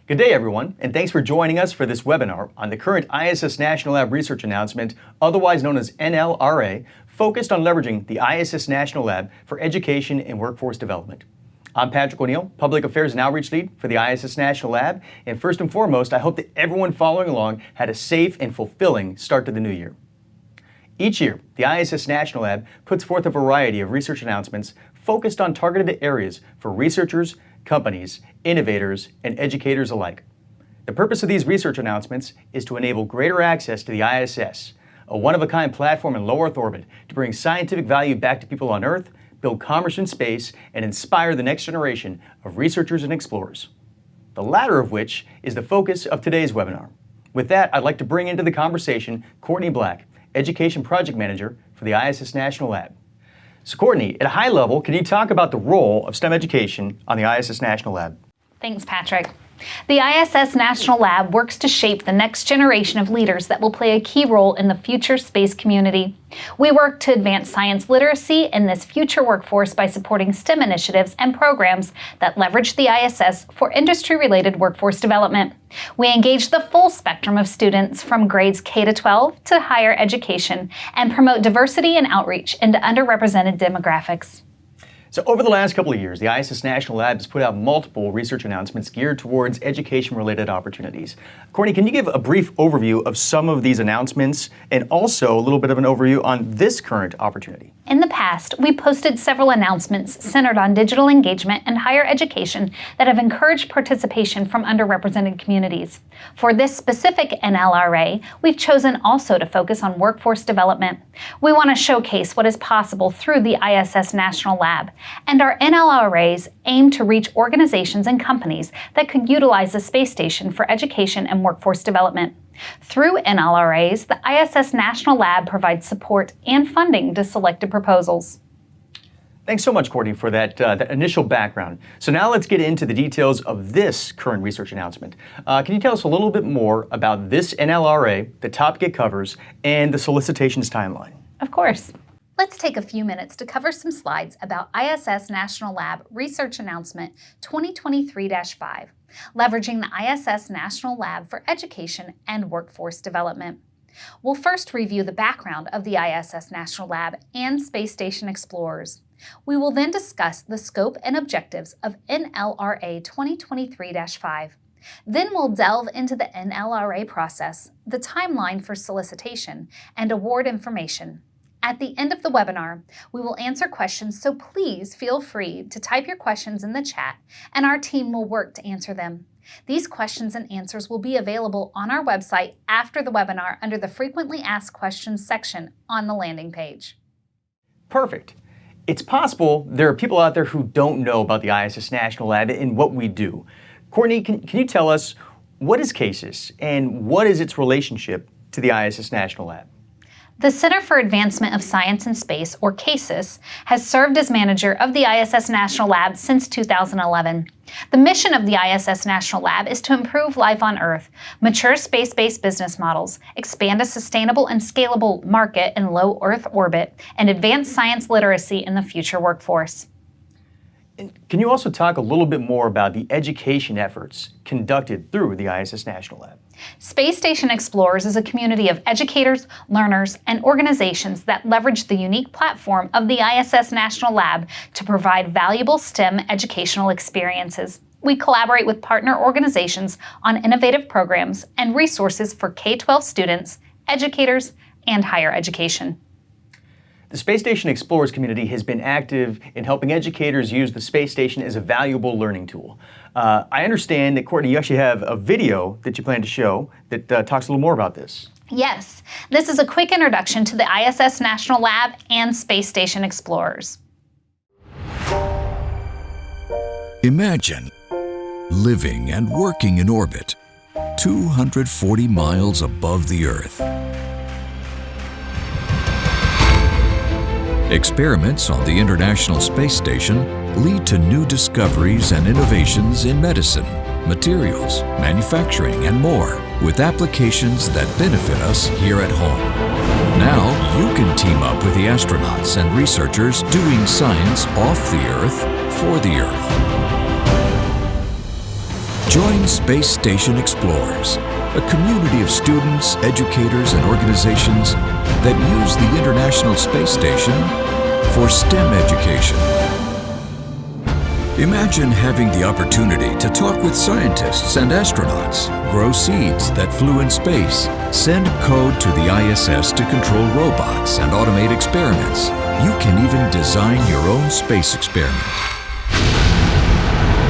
Good day, everyone, and thanks for joining us for this webinar on the current ISS National Lab research announcement, otherwise known as NLRA, focused on leveraging the ISS National Lab for education and workforce development. I'm Patrick O'Neill, Public Affairs and Outreach Lead for the ISS National Lab, and first and foremost, I hope that everyone following along had a safe and fulfilling start to the new year. Each year, the ISS National Lab puts forth a variety of research announcements focused on targeted areas for researchers, companies, innovators, and educators alike. The purpose of these research announcements is to enable greater access to the ISS, a one-of-a-kind platform in low Earth orbit to bring scientific value back to people on Earth, build commerce in space, and inspire the next generation of researchers and explorers. The latter of which is the focus of today's webinar. With that, I'd like to bring into the conversation Courtney Black, Education Project Manager for the ISS National Lab. So Courtney, at a high level, can you talk about the role of STEM education on the ISS National Lab? Thanks, Patrick. The ISS National Lab works to shape the next generation of leaders that will play a key role in the future space community. We work to advance science literacy in this future workforce by supporting STEM initiatives and programs that leverage the ISS for industry-related workforce development. We engage the full spectrum of students from grades K-12 to higher education and promote diversity and outreach into underrepresented demographics. So over the last couple of years, the ISS National Lab has put out multiple research announcements geared towards education-related opportunities. Courtney, can you give a brief overview of some of these announcements and also a little bit of an overview on this current opportunity? In the past, we posted several announcements centered on digital engagement and higher education that have encouraged participation from underrepresented communities. For this specific NLRA, we've chosen also to focus on workforce development. We want to showcase what is possible through the ISS National Lab, and our NLRAs aim to reach organizations and companies that could utilize the space station for education and workforce development. Through NLRAs, the ISS National Lab provides support and funding to selected proposals. Thanks so much, Courtney, for that initial background. So now let's get into the details of this current research announcement. Can you tell us a little bit more about this NLRA, the topic it covers, and the solicitations timeline? Of course. Let's take a few minutes to cover some slides about ISS National Lab Research Announcement 2023-5, leveraging the ISS National Lab for education and workforce development. We'll first review the background of the ISS National Lab and Space Station Explorers. We will then discuss the scope and objectives of NLRA 2023-5. Then we'll delve into the NLRA process, the timeline for solicitation, and award information. At the end of the webinar, we will answer questions, so please feel free to type your questions in the chat, and our team will work to answer them. These questions and answers will be available on our website after the webinar under the Frequently Asked Questions section on the landing page. Perfect. It's possible there are people out there who don't know about the ISS National Lab and what we do. Courtney, can you tell us what is CASIS and what is its relationship to the ISS National Lab? The Center for Advancement of Science and Space, or CASIS, has served as manager of the ISS National Lab since 2011. The mission of the ISS National Lab is to improve life on Earth, mature space-based business models, expand a sustainable and scalable market in low Earth orbit, and advance science literacy in the future workforce. And can you also talk a little bit more about the education efforts conducted through the ISS National Lab? Space Station Explorers is a community of educators, learners, and organizations that leverage the unique platform of the ISS National Lab to provide valuable STEM educational experiences. We collaborate with partner organizations on innovative programs and resources for K-12 students, educators, and higher education. The Space Station Explorers community has been active in helping educators use the space station as a valuable learning tool. I understand that, Courtney, you actually have a video that you plan to show that talks a little more about this. Yes, this is a quick introduction to the ISS National Lab and Space Station Explorers. Imagine living and working in orbit, 240 miles above the Earth. Experiments on the International Space Station lead to new discoveries and innovations in medicine, materials, manufacturing, and more, with applications that benefit us here at home. Now you can team up with the astronauts and researchers doing science off the Earth for the Earth. Join Space Station Explorers, a community of students, educators, and organizations that use the International Space Station for STEM education. Imagine having the opportunity to talk with scientists and astronauts, grow seeds that flew in space, send code to the ISS to control robots and automate experiments. You can even design your own space experiment.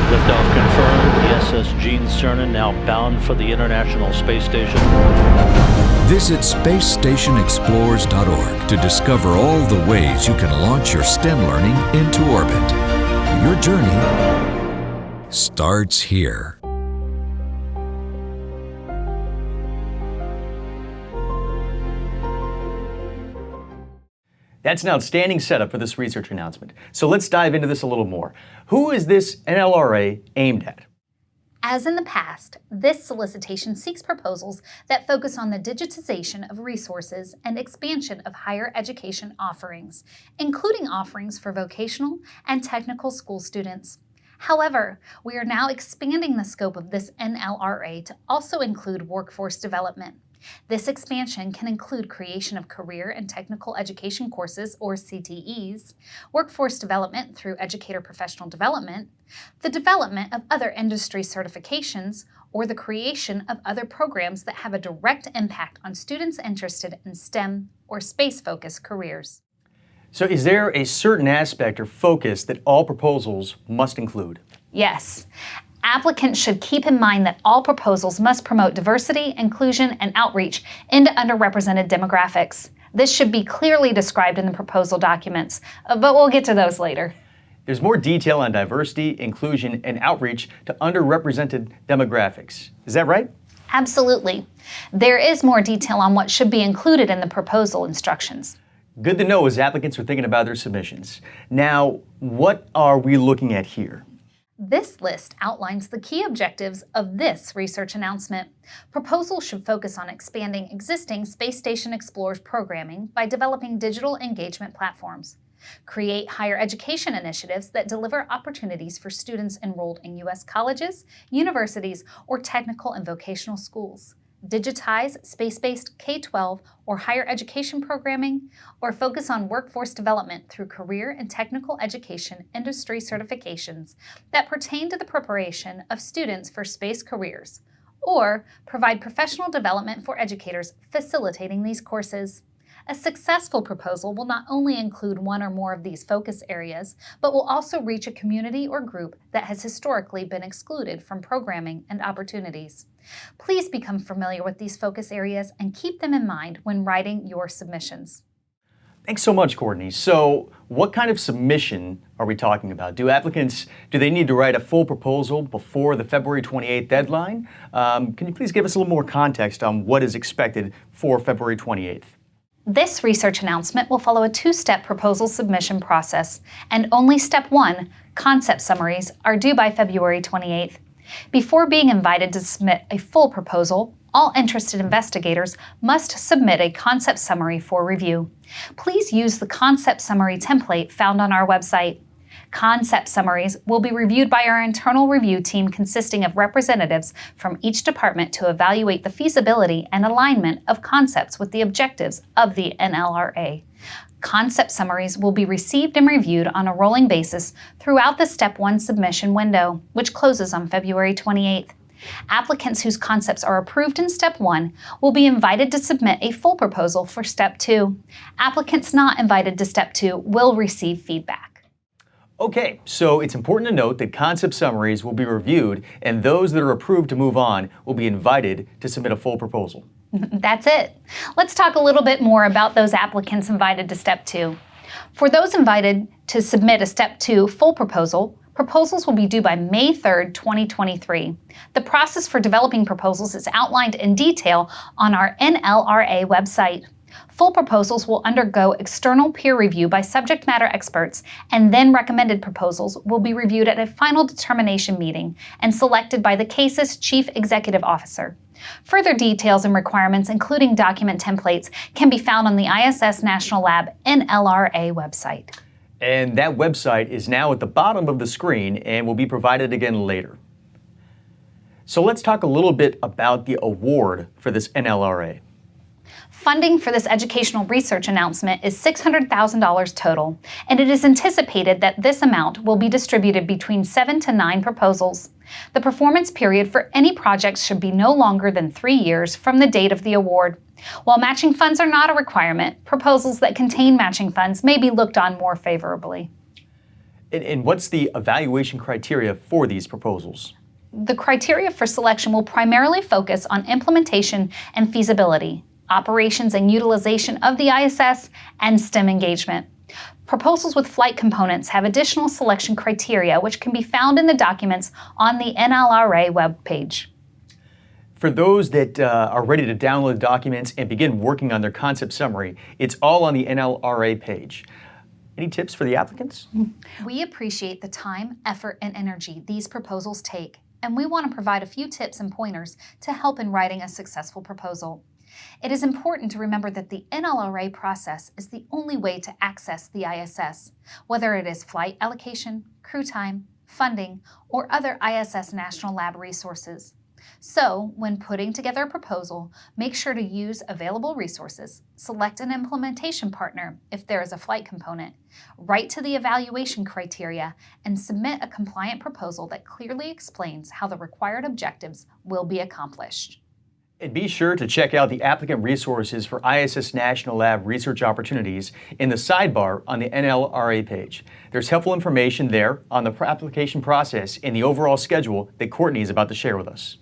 Liftoff confirmed. The SS Gene Cernan now bound for the International Space Station. Visit spacestationexplorers.org to discover all the ways you can launch your STEM learning into orbit. Your journey starts here. That's an outstanding setup for this research announcement. So let's dive into this a little more. Who is this NLRA aimed at? As in the past, this solicitation seeks proposals that focus on the digitization of resources and expansion of higher education offerings, including offerings for vocational and technical school students. However, we are now expanding the scope of this NLRA to also include workforce development. This expansion can include creation of career and technical education courses, or CTEs, workforce development through educator professional development, the development of other industry certifications, or the creation of other programs that have a direct impact on students interested in STEM or space-focused careers. So is there a certain aspect or focus that all proposals must include? Yes. Applicants should keep in mind that all proposals must promote diversity, inclusion, and outreach into underrepresented demographics. This should be clearly described in the proposal documents, but we'll get to those later. There's more detail on diversity, inclusion, and outreach to underrepresented demographics. Is that right? Absolutely. There is more detail on what should be included in the proposal instructions. Good to know as applicants are thinking about their submissions. Now, what are we looking at here? This list outlines the key objectives of this research announcement. Proposals should focus on expanding existing Space Station Explorers programming by developing digital engagement platforms, create higher education initiatives that deliver opportunities for students enrolled in U.S. colleges, universities, or technical and vocational schools, digitize space-based K-12 or higher education programming, or focus on workforce development through career and technical education industry certifications that pertain to the preparation of students for space careers, or provide professional development for educators facilitating these courses. A successful proposal will not only include one or more of these focus areas, but will also reach a community or group that has historically been excluded from programming and opportunities. Please become familiar with these focus areas and keep them in mind when writing your submissions. Thanks so much, Courtney. So what kind of submission are we talking about? Do they need to write a full proposal before the February 28th deadline? Can you please give us a little more context on what is expected for February 28th? This research announcement will follow a two-step proposal submission process, and only step 1, concept summaries, are due by February 28th. Before being invited to submit a full proposal, all interested investigators must submit a concept summary for review. Please use the concept summary template found on our website. Concept summaries will be reviewed by our internal review team consisting of representatives from each department to evaluate the feasibility and alignment of concepts with the objectives of the NLRA. Concept summaries will be received and reviewed on a rolling basis throughout the Step 1 submission window, which closes on February 28th. Applicants whose concepts are approved in Step 1 will be invited to submit a full proposal for Step 2. Applicants not invited to Step 2 will receive feedback. Okay, so it's important to note that concept summaries will be reviewed, and those that are approved to move on will be invited to submit a full proposal. That's it. Let's talk a little bit more about those applicants invited to Step 2. For those invited to submit a Step 2 full proposal, proposals will be due by May 3rd, 2023. The process for developing proposals is outlined in detail on our NLRA website. Full proposals will undergo external peer review by subject matter experts, and then recommended proposals will be reviewed at a final determination meeting and selected by the CASIS Chief Executive Officer. Further details and requirements, including document templates, can be found on the ISS National Lab NLRA website. And that website is now at the bottom of the screen and will be provided again later. So let's talk a little bit about the award for this NLRA. Funding for this educational research announcement is $600,000 total, and it is anticipated that this amount will be distributed between 7 to 9 proposals. The performance period for any project should be no longer than 3 years from the date of the award. While matching funds are not a requirement, proposals that contain matching funds may be looked on more favorably. And what's the evaluation criteria for these proposals? The criteria for selection will primarily focus on implementation and feasibility, operations and utilization of the ISS, and STEM engagement. Proposals with flight components have additional selection criteria which can be found in the documents on the NLRA webpage. For those that are ready to download documents and begin working on their concept summary, it's all on the NLRA page. Any tips for the applicants? We appreciate the time, effort, and energy these proposals take, and we want to provide a few tips and pointers to help in writing a successful proposal. It is important to remember that the NLRA process is the only way to access the ISS, whether it is flight allocation, crew time, funding, or other ISS National Lab resources. So, when putting together a proposal, make sure to use available resources, select an implementation partner if there is a flight component, write to the evaluation criteria, and submit a compliant proposal that clearly explains how the required objectives will be accomplished. And be sure to check out the applicant resources for ISS National Lab research opportunities in the sidebar on the NLRA page. There's helpful information there on the application process and the overall schedule that Courtney is about to share with us.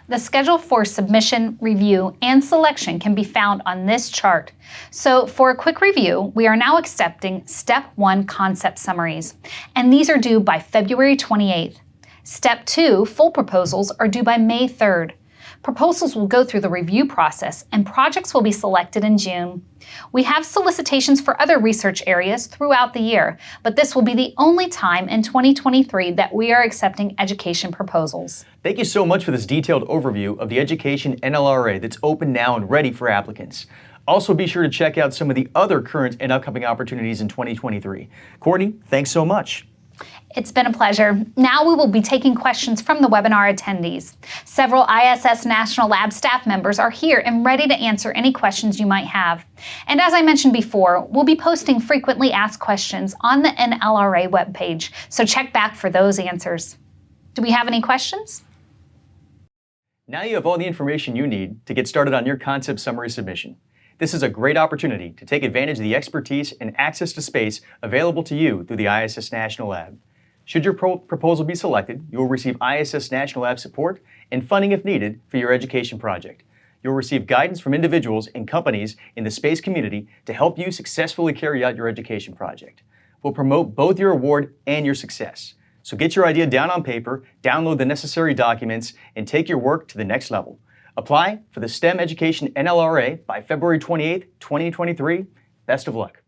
The schedule for submission, review, and selection can be found on this chart. So for a quick review, we are now accepting Step 1 concept summaries, and these are due by February 28th. Step 2 full proposals are due by May 3rd. Proposals will go through the review process and projects will be selected in June. We have solicitations for other research areas throughout the year, but this will be the only time in 2023 that we are accepting education proposals. Thank you so much for this detailed overview of the Education NLRA that's open now and ready for applicants. Also be sure to check out some of the other current and upcoming opportunities in 2023. Courtney, thanks so much. It's been a pleasure. Now we will be taking questions from the webinar attendees. Several ISS National Lab staff members are here and ready to answer any questions you might have. And as I mentioned before, we'll be posting frequently asked questions on the NLRA webpage, so check back for those answers. Do we have any questions? Now you have all the information you need to get started on your concept summary submission. This is a great opportunity to take advantage of the expertise and access to space available to you through the ISS National Lab. Should your proposal be selected, you will receive ISS National Lab support and funding if needed for your education project. You'll receive guidance from individuals and companies in the space community to help you successfully carry out your education project. We'll promote both your award and your success. So get your idea down on paper, download the necessary documents, and take your work to the next level. Apply for the STEM Education NLRA by February 28, 2023. Best of luck.